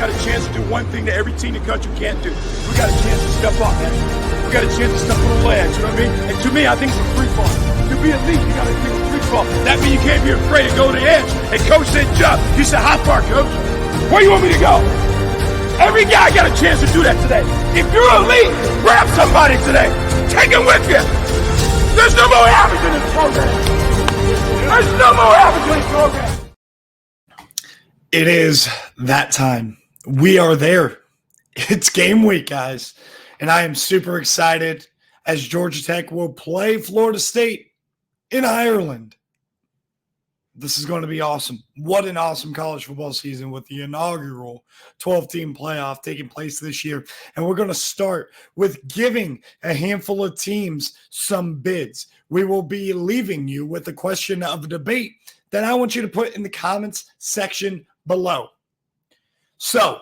got a chance to do one thing that every team in the country can't do. We got a chance to step up, man. We got a chance to step on the ledge, you know what I mean? And to me, I think it's a free fall. To be elite, you got to think it's a free fall. That means you can't be afraid to go to the edge. And coach said, jump. You said, how far, coach? Where you want me to go? Every guy got a chance to do that today. If you're elite, grab somebody today. Take him with you. There's no more average in this program. There's no more average in this program. It is that time. We are there. It's game week, guys. And I am super excited as Georgia Tech will play Florida State in Ireland. This is going to be awesome. What an awesome college football season with the inaugural 12-team playoff taking place this year. And we're going to start with giving a handful of teams some bids. We will be leaving you with a question of debate that I want you to put in the comments section below. So,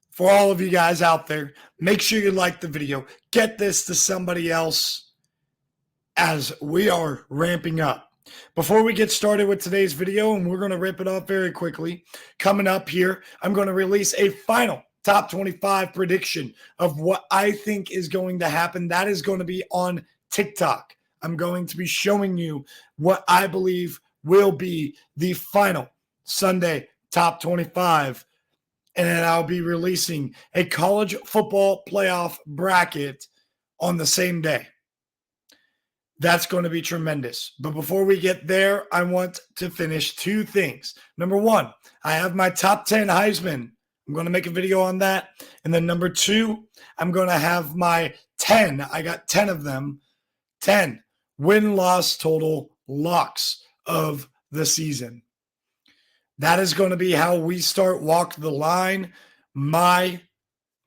for all of you guys out there, make sure you like the video. Get this to somebody else as we are ramping up. Before we get started with today's video, and we're going to rip it off very quickly, coming up here, I'm going to release a final top 25 prediction of what I think is going to happen. That is going to be on TikTok. I'm going to be showing you what I believe will be the final Sunday top 25. And then I'll be releasing a college football playoff bracket on the same day. That's going to be tremendous. But before we get there, I want to finish two things. Number one, I have my top 10 Heisman. I'm going to make a video on that. And then number two, I'm going to have my 10. I got 10 of them. 10 win-loss total locks of the season. That is going to be how we start Walk the Line, my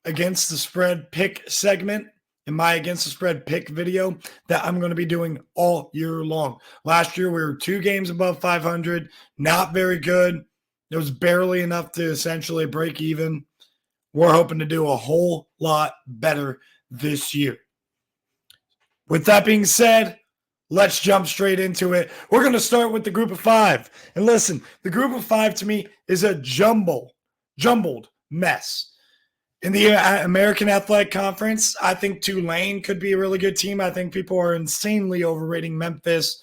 Against the Spread pick segment, and my Against the Spread pick video that I'm going to be doing all year long. Last year, we were 2 games above 500, not very good. It was barely enough to essentially break even. We're hoping to do a whole lot better this year. With that being said, let's jump straight into it. We're going to start with the group of 5. And listen, the group of 5 to me is a jumbled mess. In the American Athletic Conference, I think Tulane could be a really good team. I think people are insanely overrating Memphis.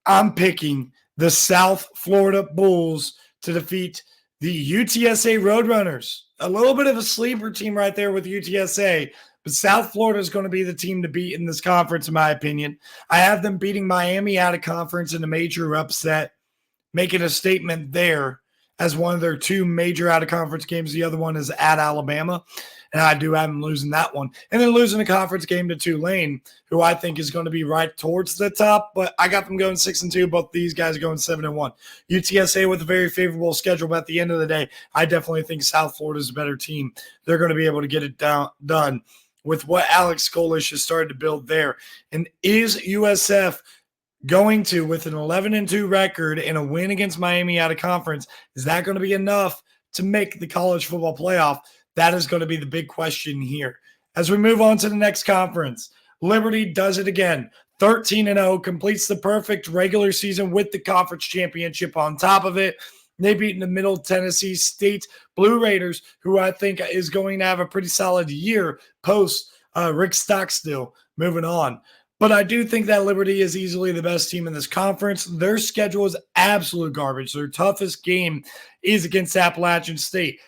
I'm picking the South Florida Bulls to defeat the UTSA Roadrunners. A little bit of a sleeper team right there with UTSA. But South Florida is going to be the team to beat in this conference, in my opinion. I have them beating Miami out of conference in a major upset, making a statement there as one of their 2 major out-of-conference games. The other one is at Alabama, and I do have them losing that one. And then losing a conference game to Tulane, who I think is going to be right towards the top, but I got them going 6-2. Both these guys going 7-1. UTSA with a very favorable schedule, but at the end of the day, I definitely think South Florida is a better team. They're going to be able to get it done with what Alex Golesh has started to build there. And is USF going to, with an 11-2 record and a win against Miami out of conference, is that going to be enough to make the college football playoff? That is going to be the big question here. As we move on to the next conference, Liberty does it again. 13-0, completes the perfect regular season with the conference championship on top of it. They beat the Middle Tennessee State Blue Raiders, who I think is going to have a pretty solid year post Rick Stockstill moving on. But I do think that Liberty is easily the best team in this conference. Their schedule is absolute garbage. Their toughest game is against Appalachian State.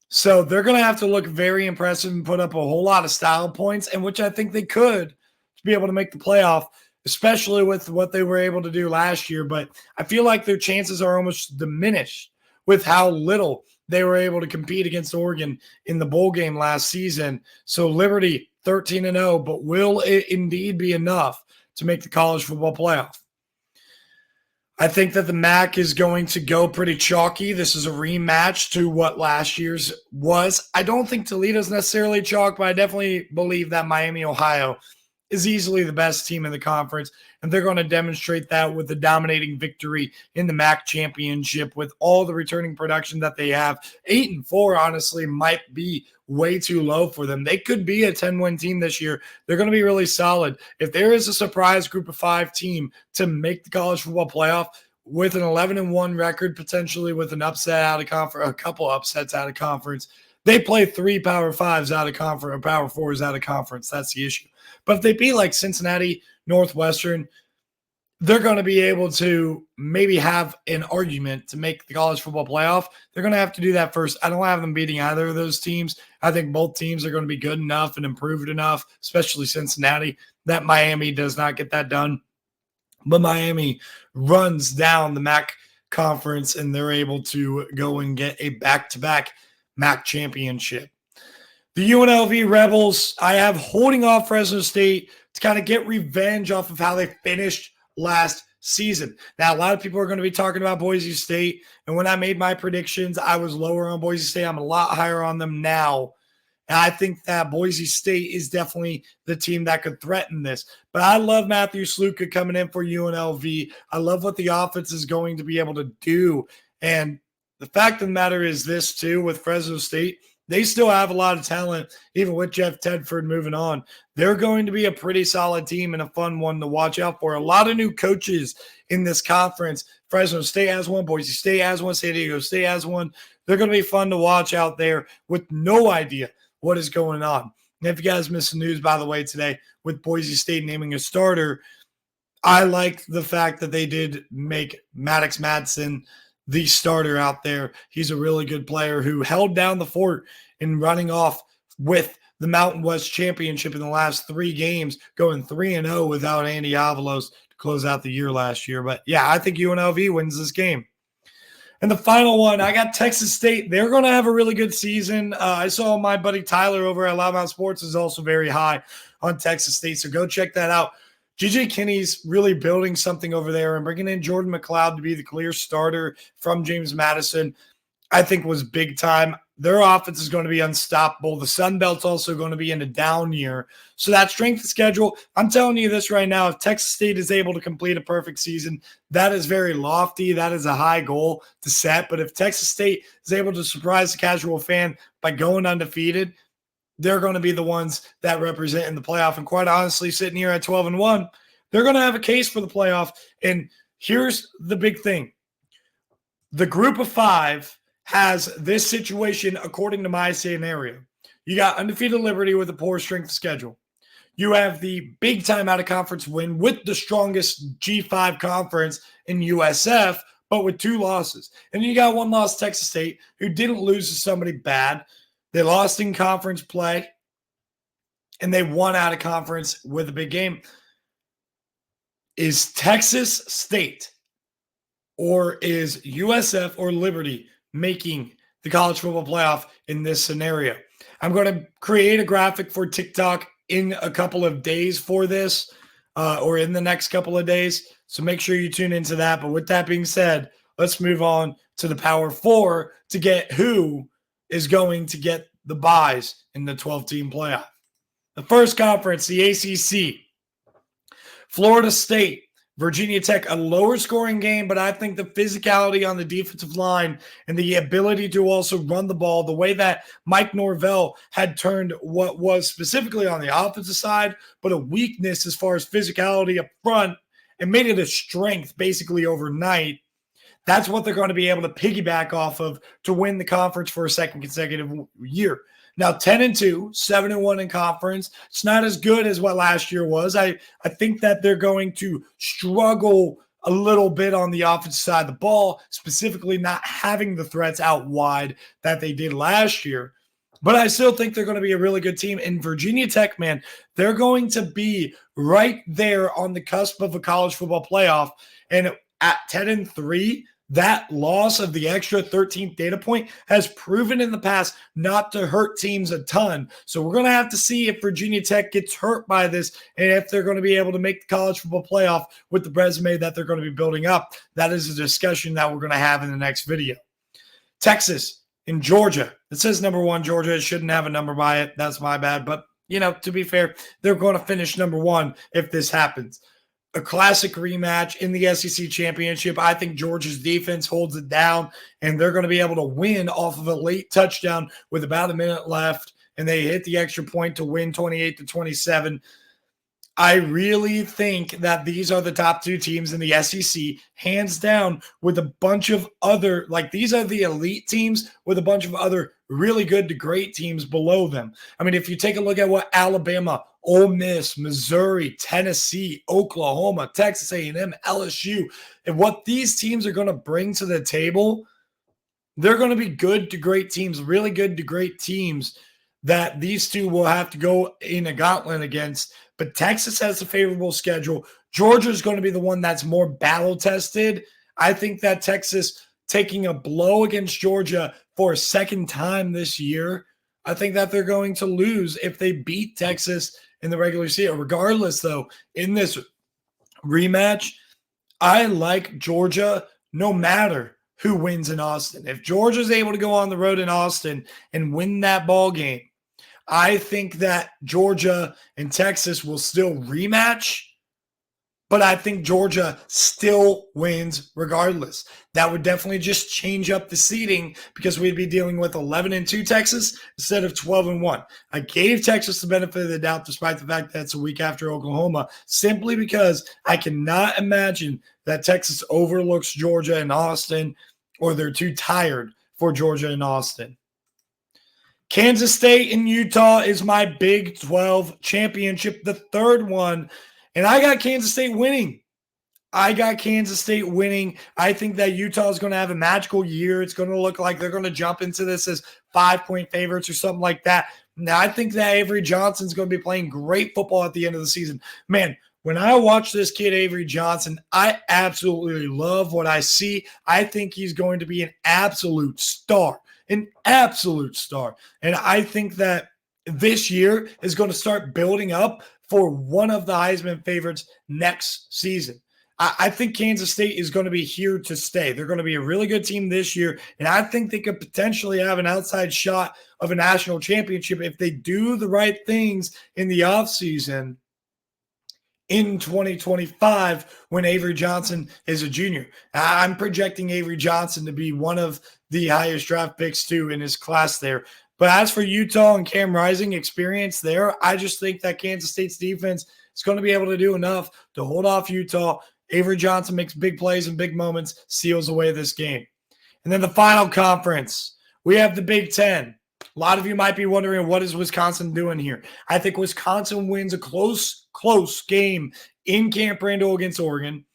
So they're going to have to look very impressive and put up a whole lot of style points, and which I think they could to be able to make the playoff, especially with what they were able to do last year. But I feel like their chances are almost diminished with how little they were able to compete against Oregon in the bowl game last season. So Liberty 13-0, but will it indeed be enough to make the college football playoff? I think that the MAC is going to go pretty chalky. This is a rematch to what last year's was. I don't think Toledo's necessarily chalk, but I definitely believe that Miami, Ohio is easily the best team in the conference, and they're going to demonstrate that with a dominating victory in the MAC championship with all the returning production that they have. 8-4, honestly, might be way too low for them. They could be a 10-win team this year. They're going to be really solid. If there is a surprise group of 5 team to make the college football playoff with an 11-1 record, potentially with an upset out of conference, a couple upsets out of conference, They play 3 Power 5s out of conference or Power 4s out of conference. That's the issue. But if they beat like Cincinnati, Northwestern, they're going to be able to maybe have an argument to make the college football playoff. They're going to have to do that first. I don't have them beating either of those teams. I think both teams are going to be good enough and improved enough, especially Cincinnati, that Miami does not get that done. But Miami runs down the MAC conference, and they're able to go and get a back-to-back MAC championship. The UNLV Rebels, I have holding off Fresno State to kind of get revenge off of how they finished last season. Now, a lot of people are going to be talking about Boise State, and when I made my predictions, I was lower on Boise State. I'm a lot higher on them now, and I think that Boise State is definitely the team that could threaten this. But I love Matthew Sluka coming in for UNLV. I love what the offense is going to be able to do, and the fact of the matter is this, too, with Fresno State, they still have a lot of talent, even with Jeff Tedford moving on. They're going to be a pretty solid team and a fun one to watch out for. A lot of new coaches in this conference. Fresno State has one. Boise State has one. San Diego State has one. They're going to be fun to watch out there with no idea what is going on. And if you guys missed the news, by the way, today with Boise State naming a starter, I like the fact that they did make Maddox Madsen the starter out there. He's a really good player who held down the fort in running off with the Mountain West Championship in the last 3 games, going 3-0 without Andy Avalos to close out the year last year. But yeah, I think UNLV wins this game. And the final one, I got Texas State. They're going to have a really good season. I saw my buddy Tyler over at Loudmouth Sports is also very high on Texas State, so go check that out. G.J. Kinney's really building something over there, and bringing in Jordan McLeod to be the clear starter from James Madison, I think was big time. Their offense is going to be unstoppable. The Sun Belt's also going to be in a down year. So that strength of schedule, I'm telling you this right now, if Texas State is able to complete a perfect season, that is very lofty. That is a high goal to set. But if Texas State is able to surprise the casual fan by going undefeated, they're going to be the ones that represent in the playoff. And quite honestly, sitting here at 12-1, they're going to have a case for the playoff. And here's the big thing. The group of 5 has this situation according to my scenario. You got undefeated Liberty with a poor strength schedule. You have the big time out of conference win with the strongest G5 conference in USF, but with 2 losses. And you got 1 loss, Texas State, who didn't lose to somebody bad. They lost in conference play, and they won out of conference with a big game. Is Texas State or is USF or Liberty making the college football playoff in this scenario? I'm going to create a graphic for TikTok in a couple of days for this, or in the next couple of days. So make sure you tune into that. But with that being said, let's move on to the Power 4 to get who is going to get the buys in the 12-team playoff. The first conference, the ACC. Florida State, Virginia Tech, a lower scoring game, but I think the physicality on the defensive line and the ability to also run the ball, the way that Mike Norvell had turned what was specifically on the offensive side, but a weakness as far as physicality up front, and made it a strength basically overnight. That's what they're going to be able to piggyback off of to win the conference for a second consecutive year. Now, 10-2, 7-1 in conference. It's not as good as what last year was. I think that they're going to struggle a little bit on the offensive side of the ball, specifically not having the threats out wide that they did last year. But I still think they're going to be a really good team. And Virginia Tech, man, they're going to be right there on the cusp of a college football playoff. And at 10-3, that loss of the extra 13th data point has proven in the past not to hurt teams a ton. So we're going to have to see if Virginia Tech gets hurt by this and if they're going to be able to make the college football playoff with the resume that they're going to be building up. That is a discussion that we're going to have in the next video. Texas and Georgia. It says number 1 Georgia. It shouldn't have a number by it. That's my bad. But, you know, to be fair, they're going to finish number 1 if this happens. A classic rematch in the SEC championship. I think Georgia's defense holds it down, and they're going to be able to win off of a late touchdown with about a minute left, and they hit the extra point to win 28-27. I really think that these are the top 2 teams in the SEC, hands down, with a bunch of other, like these are the elite teams with a bunch of other really good to great teams below them. I mean, if you take a look at what Alabama, Ole Miss, Missouri, Tennessee, Oklahoma, Texas A&M, LSU, and what these teams are going to bring to the table, they're going to be good to great teams, really good to great teams that these two will have to go in a gauntlet against. But Texas has a favorable schedule. Georgia is going to be the one that's more battle tested. I think that Texas taking a blow against Georgia for a second time this year, I think that they're going to lose if they beat Texas in the regular season. Regardless, though, in this rematch, I like Georgia no matter who wins in Austin. If Georgia's able to go on the road in Austin and win that ball game, I think that Georgia and Texas will still rematch, but I think Georgia still wins regardless. That would definitely just change up the seeding because we'd be dealing with 11-2 Texas instead of 12-1. I gave Texas the benefit of the doubt despite the fact that it's a week after Oklahoma, simply because I cannot imagine that Texas overlooks Georgia and Austin, or they're too tired for Georgia and Austin. Kansas State and Utah is my Big 12 championship, the third one. And I got Kansas State winning. I think that Utah is going to have a magical year. It's going to look like they're going to jump into this as 5-point favorites or something like that. Now, I think that Avery Johnson's going to be playing great football at the end of the season. Man, when I watch this kid, Avery Johnson, I absolutely love what I see. I think he's going to be an absolute star. And I think that this year is going to start building up for one of the Heisman favorites next season. I think Kansas State is going to be here to stay. They're going to be a really good team this year, and I think they could potentially have an outside shot of a national championship if they do the right things in the offseason in 2025 when Avery Johnson is a junior. I'm projecting Avery Johnson to be one of the highest draft picks, too, in his class there. But as for Utah and Cam Rising experience there, I just think that Kansas State's defense is going to be able to do enough to hold off Utah. Avery Johnson makes big plays and big moments, seals away this game. And then the final conference, we have the Big Ten. A lot of you might be wondering, what is Wisconsin doing here? I think Wisconsin wins a close game in Camp Randall against Oregon.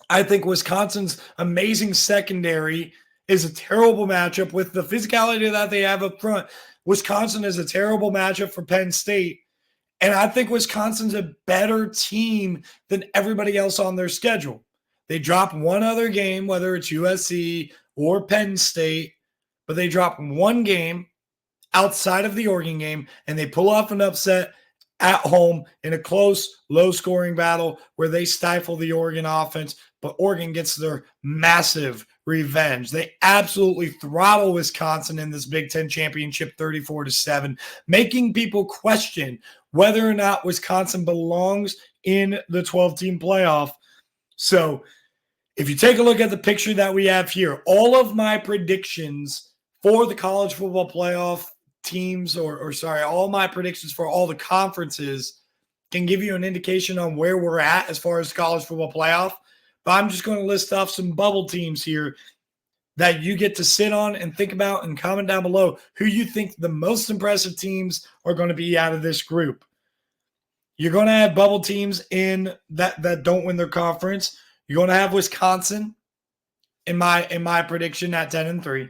I think Wisconsin's amazing secondary is a terrible matchup with the physicality that they have up front. Wisconsin is a terrible matchup for Penn State. And I think Wisconsin's a better team than everybody else on their schedule. They drop one other game, whether it's USC or Penn State, but they drop one game outside of the Oregon game, and they pull off an upset at home in a close, low-scoring battle where they stifle the Oregon offense, but Oregon gets their massive revenge. They absolutely throttle Wisconsin in this Big Ten championship 34-7, making people question whether or not Wisconsin belongs in the 12-team playoff. So if you take a look at the picture that we have here, all of my predictions for the college football playoff teams, all my predictions for all the conferences can give you an indication on where we're at as far as college football playoff. But I'm just going to list off some bubble teams here that you get to sit on and think about, and comment down below who you think the most impressive teams are going to be out of this group. You're going to have bubble teams in that don't win their conference. You're going to have Wisconsin in my prediction at 10-3.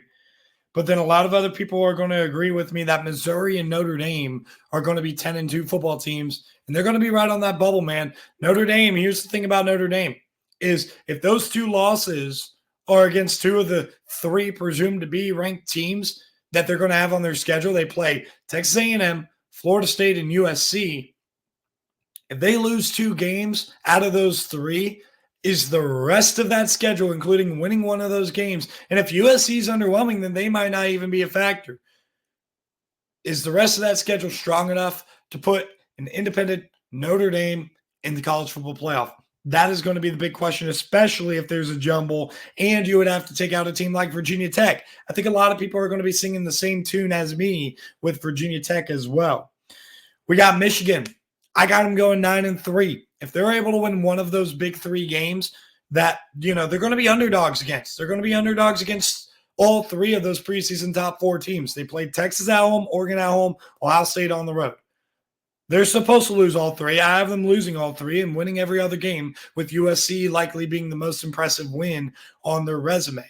But then a lot of other people are going to agree with me that Missouri and Notre Dame are going to be 10-2 football teams, and they're going to be right on that bubble, man. Notre Dame, here's the thing about Notre Dame, is if those two losses are against two of the three presumed to be ranked teams that they're going to have on their schedule, they play Texas A&M, Florida State, and USC. If they lose two games out of those three, is the rest of that schedule, including winning one of those games. And if USC is underwhelming, then they might not even be a factor. Is the rest of that schedule strong enough to put an independent Notre Dame in the college football playoff? That is going to be the big question, especially if there's a jumble and you would have to take out a team like Virginia Tech. I think a lot of people are going to be singing the same tune as me with Virginia Tech as well. We got Michigan. I got them going 9-3. If they're able to win one of those big three games that, they're going to be underdogs against. They're going to be underdogs against all three of those preseason top 4 teams. They played Texas at home, Oregon at home, Ohio State on the road. They're supposed to lose all 3. I have them losing all 3 and winning every other game, with USC likely being the most impressive win on their resume.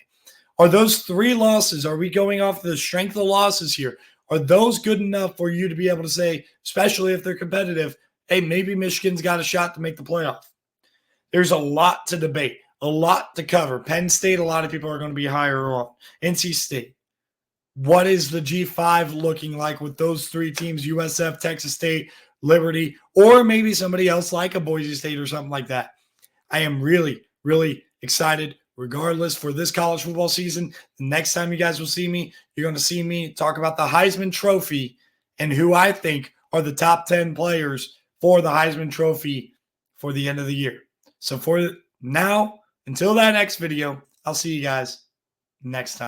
Are those 3 losses, are we going off the strength of the losses here? Are those good enough for you to be able to say, especially if they're competitive, hey, maybe Michigan's got a shot to make the playoff? There's a lot to debate, a lot to cover. Penn State, a lot of people are going to be higher on. NC State. What is the G5 looking like with those 3 teams, USF, Texas State, Liberty, or maybe somebody else like a Boise State or something like that? I am really, really excited regardless for this college football season. The next time you guys will see me, you're going to see me talk about the Heisman Trophy and who I think are the top 10 players for the Heisman Trophy for the end of the year. So for now, until that next video, I'll see you guys next time.